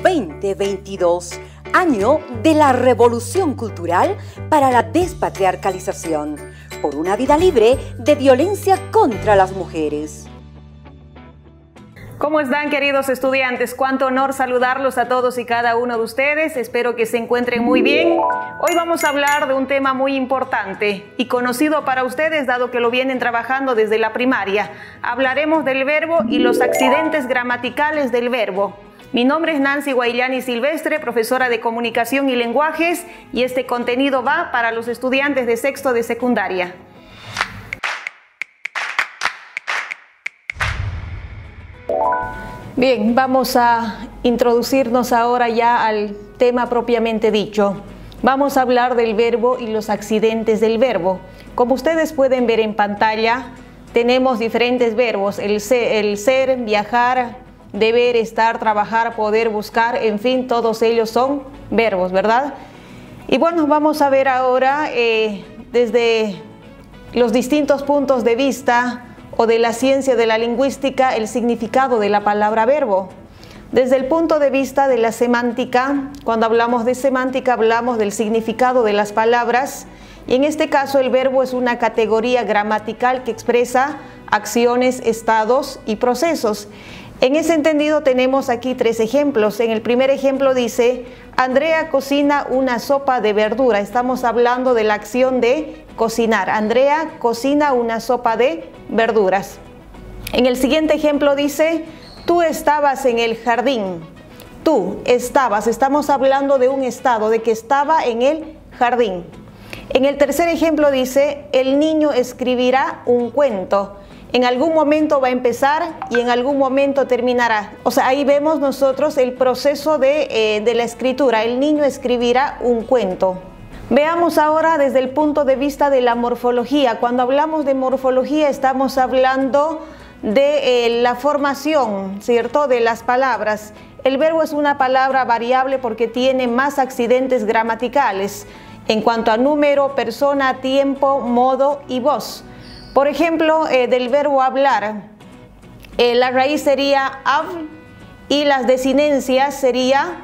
2022, año de la revolución cultural para la despatriarcalización, por una vida libre de violencia contra las mujeres. ¿Cómo están, queridos estudiantes? Cuánto honor saludarlos a todos y cada uno de ustedes. Espero que se encuentren muy bien. Hoy vamos a hablar de un tema muy importante y conocido para ustedes, dado que lo vienen trabajando desde la primaria. Hablaremos del verbo y los accidentes gramaticales del verbo. Mi nombre es Nancy Guayllani Silvestre, profesora de Comunicación y Lenguajes, y este contenido va para los estudiantes de sexto de secundaria. Bien, vamos a introducirnos ahora ya al tema propiamente dicho. Vamos a hablar del verbo y los accidentes del verbo. Como ustedes pueden ver en pantalla, tenemos diferentes verbos: el ser, viajar, deber, estar, trabajar, poder, buscar, en fin, todos ellos son verbos, ¿verdad? Y bueno, vamos a ver ahora desde los distintos puntos de vista o de la ciencia de la lingüística el significado de la palabra verbo. Desde el punto de vista de la semántica, cuando hablamos de semántica hablamos del significado de las palabras, y en este caso el verbo es una categoría gramatical que expresa acciones, estados y procesos. En ese entendido tenemos aquí tres ejemplos. En el primer ejemplo dice: Andrea cocina una sopa de verdura. Estamos hablando de la acción de cocinar. Andrea cocina una sopa de verduras. En el siguiente ejemplo dice: tú estabas en el jardín. Tú estabas. Estamos hablando de un estado, de que estaba en el jardín. En el tercer ejemplo dice: el niño escribirá un cuento. En algún momento va a empezar y en algún momento terminará. O sea, ahí vemos nosotros el proceso de la escritura. El niño escribirá un cuento. Veamos ahora desde el punto de vista de la morfología. Cuando hablamos de morfología estamos hablando de la formación, ¿cierto?, de las palabras. El verbo es una palabra variable porque tiene más accidentes gramaticales en cuanto a número, persona, tiempo, modo y voz. Por ejemplo, del verbo hablar, la raíz sería hab y las desinencias sería,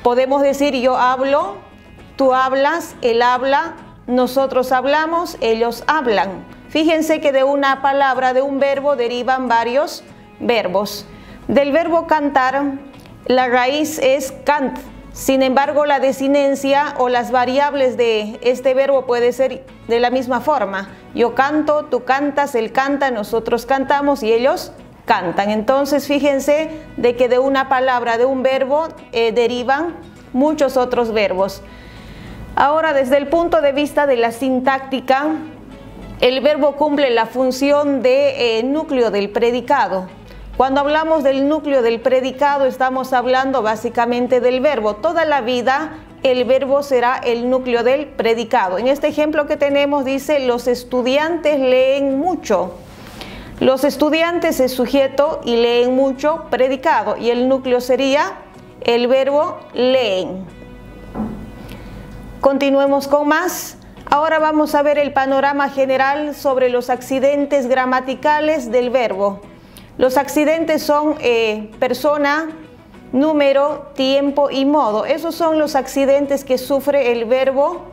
podemos decir yo hablo, tú hablas, él habla, nosotros hablamos, ellos hablan. Fíjense que de una palabra, de un verbo, derivan varios verbos. Del verbo cantar, la raíz es cant. Sin embargo, la desinencia o las variables de este verbo puede ser de la misma forma. Yo canto, tú cantas, él canta, nosotros cantamos y ellos cantan. Entonces, fíjense de que de una palabra, de un verbo, derivan muchos otros verbos. Ahora, desde el punto de vista de la sintáctica, el verbo cumple la función de núcleo del predicado. Cuando hablamos del núcleo del predicado estamos hablando básicamente del verbo. Toda la vida el verbo será el núcleo del predicado. En este ejemplo que tenemos dice: los estudiantes leen mucho. Los estudiantes es sujeto y leen mucho, predicado, y el núcleo sería el verbo leen. Continuemos con más. Ahora vamos a ver el panorama general sobre los accidentes gramaticales del verbo. Los accidentes son persona, número, tiempo y modo. Esos son los accidentes que sufre el verbo.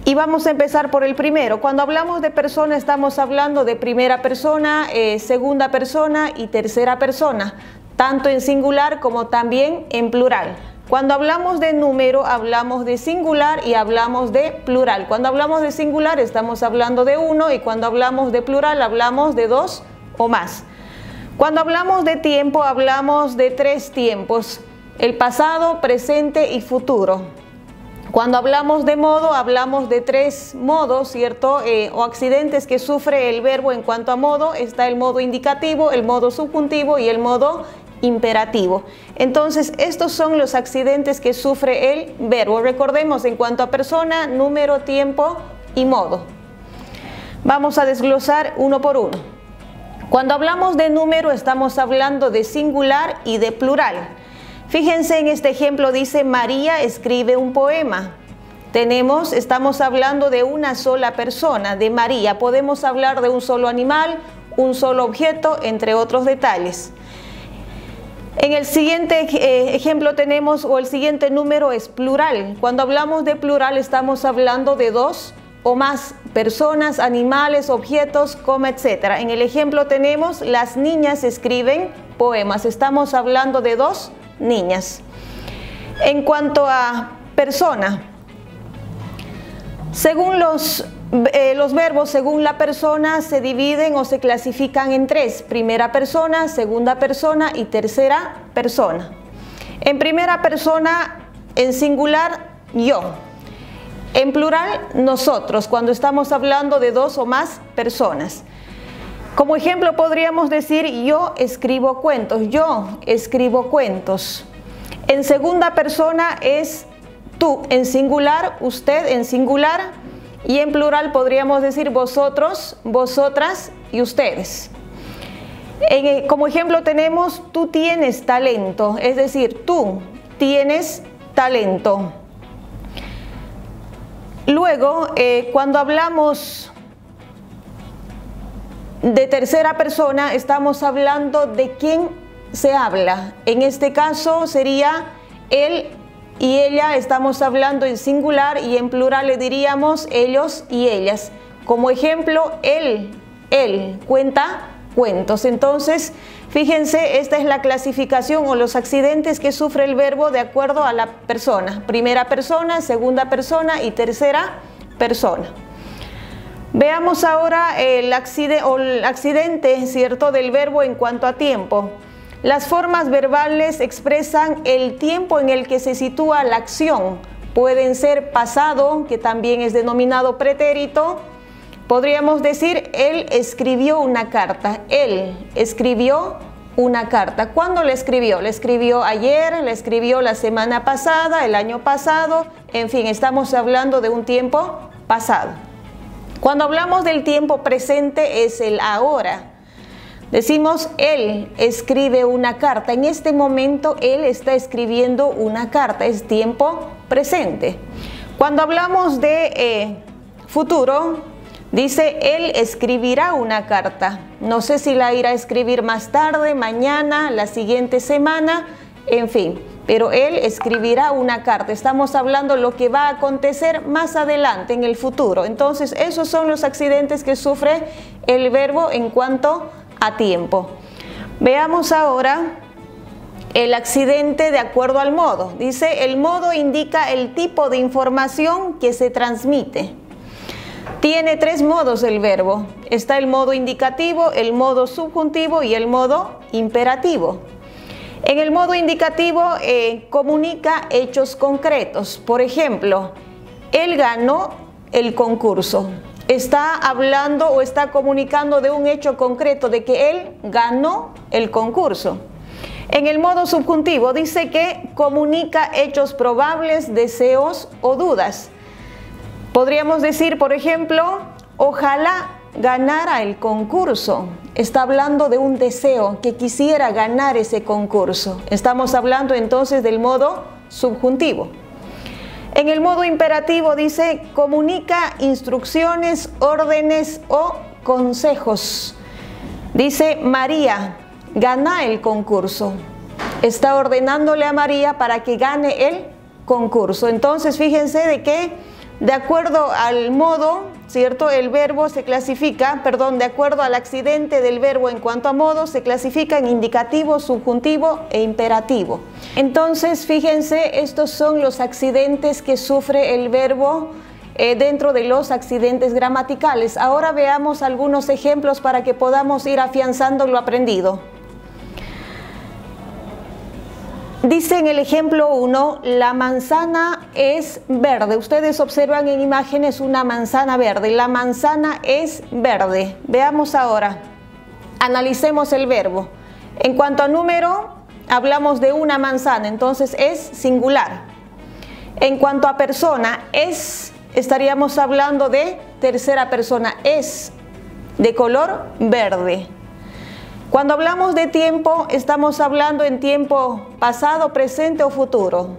Y vamos a empezar por el primero. Cuando hablamos de persona estamos hablando de primera persona, segunda persona y tercera persona, tanto en singular como también en plural. Cuando hablamos de número hablamos de singular y hablamos de plural. Cuando hablamos de singular estamos hablando de uno y cuando hablamos de plural hablamos de dos o más. Cuando hablamos de tiempo hablamos de tres tiempos: el pasado, presente y futuro. Cuando hablamos de modo hablamos de tres modos, ¿cierto? O accidentes que sufre el verbo en cuanto a modo. Está el modo indicativo, el modo subjuntivo y el modo imperativo. Entonces, estos son los accidentes que sufre el verbo. Recordemos, en cuanto a persona, número, tiempo y modo. Vamos a desglosar uno por uno. Cuando hablamos de número estamos hablando de singular y de plural. Fíjense en este ejemplo, dice: María escribe un poema. Estamos hablando de una sola persona, de María. Podemos hablar de un solo animal, un solo objeto, entre otros detalles. En el siguiente ejemplo tenemos, o el siguiente número es plural. Cuando hablamos de plural estamos hablando de dos o más personas, animales, objetos, etc. En el ejemplo tenemos las niñas escriben poemas. Estamos hablando de dos niñas. En cuanto a persona, según los verbos, según la persona, se dividen o se clasifican en tres: primera persona, segunda persona y tercera persona. En primera persona, en singular, yo. En plural, nosotros, cuando estamos hablando de dos o más personas. Como ejemplo podríamos decir: yo escribo cuentos, yo escribo cuentos. En segunda persona es tú en singular, usted en singular, y en plural podríamos decir vosotros, vosotras y ustedes. Como ejemplo tenemos tú tienes talento, es decir, tú tienes talento. Luego, cuando hablamos de tercera persona, estamos hablando de quién se habla. En este caso sería él y ella, estamos hablando en singular, y en plural le diríamos ellos y ellas. Como ejemplo, él cuenta cuentos. Entonces, fíjense, esta es la clasificación o los accidentes que sufre el verbo de acuerdo a la persona. Primera persona, segunda persona y tercera persona. Veamos ahora el accidente, ¿cierto?, del verbo en cuanto a tiempo. Las formas verbales expresan el tiempo en el que se sitúa la acción. Pueden ser pasado, que también es denominado pretérito. Podríamos decir, él escribió una carta. Él escribió una carta. ¿Cuándo la escribió? La escribió ayer, la escribió la semana pasada, el año pasado. En fin, estamos hablando de un tiempo pasado. Cuando hablamos del tiempo presente es el ahora. Decimos, él escribe una carta. En este momento él está escribiendo una carta. Es tiempo presente. Cuando hablamos de futuro, dice, él escribirá una carta. No sé si la irá a escribir más tarde, mañana, la siguiente semana, en fin. Pero él escribirá una carta. Estamos hablando de lo que va a acontecer más adelante, en el futuro. Entonces, esos son los accidentes que sufre el verbo en cuanto a tiempo. Veamos ahora el accidente de acuerdo al modo. Dice, el modo indica el tipo de información que se transmite. Tiene tres modos el verbo. Está el modo indicativo, el modo subjuntivo y el modo imperativo. En el modo indicativo comunica hechos concretos. Por ejemplo, él ganó el concurso. Está hablando o está comunicando de un hecho concreto, de que él ganó el concurso. En el modo subjuntivo dice que comunica hechos probables, deseos o dudas. Podríamos decir, por ejemplo, ojalá ganara el concurso. Está hablando de un deseo, que quisiera ganar ese concurso. Estamos hablando entonces del modo subjuntivo. En el modo imperativo dice, comunica instrucciones, órdenes o consejos. Dice, María, gana el concurso. Está ordenándole a María para que gane el concurso. Entonces, fíjense de que de acuerdo al modo, ¿cierto?, el verbo se clasifica, de acuerdo al accidente del verbo en cuanto a modo, se clasifica en indicativo, subjuntivo e imperativo. Entonces, fíjense, estos son los accidentes que sufre el verbo dentro de los accidentes gramaticales. Ahora veamos algunos ejemplos para que podamos ir afianzando lo aprendido. Dice en el ejemplo 1, la manzana es verde. Ustedes observan en imágenes una manzana verde. La manzana es verde. Veamos ahora. Analicemos el verbo. En cuanto a número, hablamos de una manzana, entonces es singular. En cuanto a persona, estaríamos hablando de tercera persona. Es de color verde. Cuando hablamos de tiempo, estamos hablando en tiempo pasado, presente o futuro.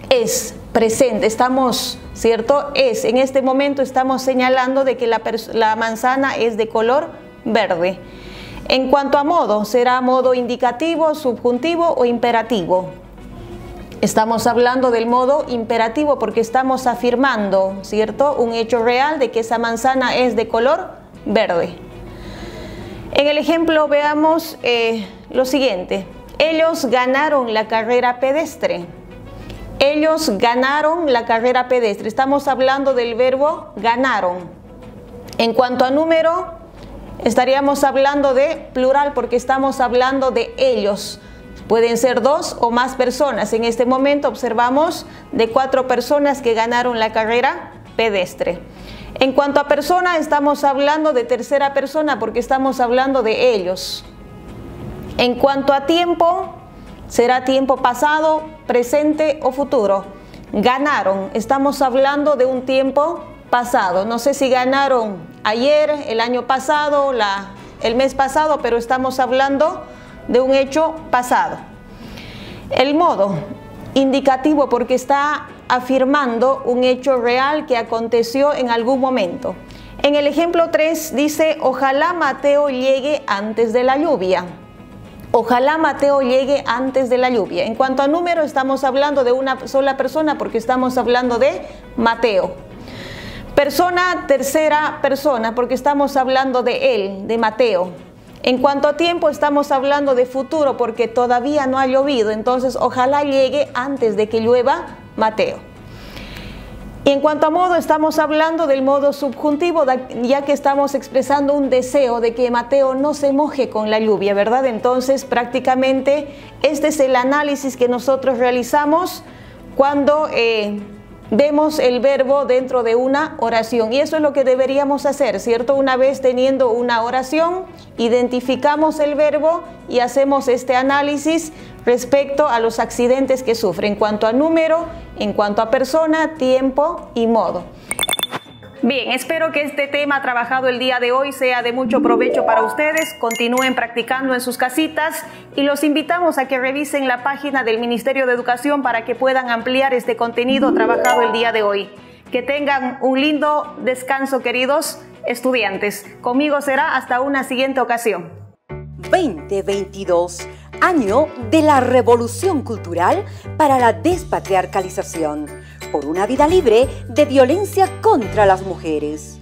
Es presente, estamos, ¿cierto? En este momento estamos señalando de que la manzana es de color verde. En cuanto a modo, ¿será modo indicativo, subjuntivo o imperativo? Estamos hablando del modo imperativo porque estamos afirmando, ¿cierto?, un hecho real de que esa manzana es de color verde. En el ejemplo veamos lo siguiente. Ellos ganaron la carrera pedestre. Ellos ganaron la carrera pedestre. Estamos hablando del verbo ganaron. En cuanto a número, estaríamos hablando de plural porque estamos hablando de ellos. Pueden ser 2 o más personas. En este momento observamos de 4 personas que ganaron la carrera pedestre. En cuanto a persona, estamos hablando de tercera persona porque estamos hablando de ellos. En cuanto a tiempo, será tiempo pasado, presente o futuro. Ganaron, estamos hablando de un tiempo pasado. No sé si ganaron ayer, el año pasado, el mes pasado, pero estamos hablando de un hecho pasado. El modo indicativo porque está afirmando un hecho real que aconteció en algún momento. En el ejemplo 3 dice, ojalá Mateo llegue antes de la lluvia. Ojalá Mateo llegue antes de la lluvia. En cuanto a número, estamos hablando de una sola persona porque estamos hablando de Mateo. Persona, tercera persona porque estamos hablando de él, de Mateo. En cuanto a tiempo, estamos hablando de futuro porque todavía no ha llovido, entonces ojalá llegue antes de que llueva Mateo. Y en cuanto a modo, estamos hablando del modo subjuntivo, ya que estamos expresando un deseo de que Mateo no se moje con la lluvia, ¿verdad? Entonces, prácticamente, este es el análisis que nosotros realizamos cuando vemos el verbo dentro de una oración. Y eso es lo que deberíamos hacer, ¿cierto? Una vez teniendo una oración, identificamos el verbo y hacemos este análisis respecto a los accidentes que sufre en cuanto a número, en cuanto a persona, tiempo y modo. Bien, espero que este tema trabajado el día de hoy sea de mucho provecho para ustedes. Continúen practicando en sus casitas y los invitamos a que revisen la página del Ministerio de Educación para que puedan ampliar este contenido trabajado el día de hoy. Que tengan un lindo descanso, queridos estudiantes. Conmigo será hasta una siguiente ocasión. 2022, año de la revolución cultural para la despatriarcalización, por una vida libre de violencia contra las mujeres.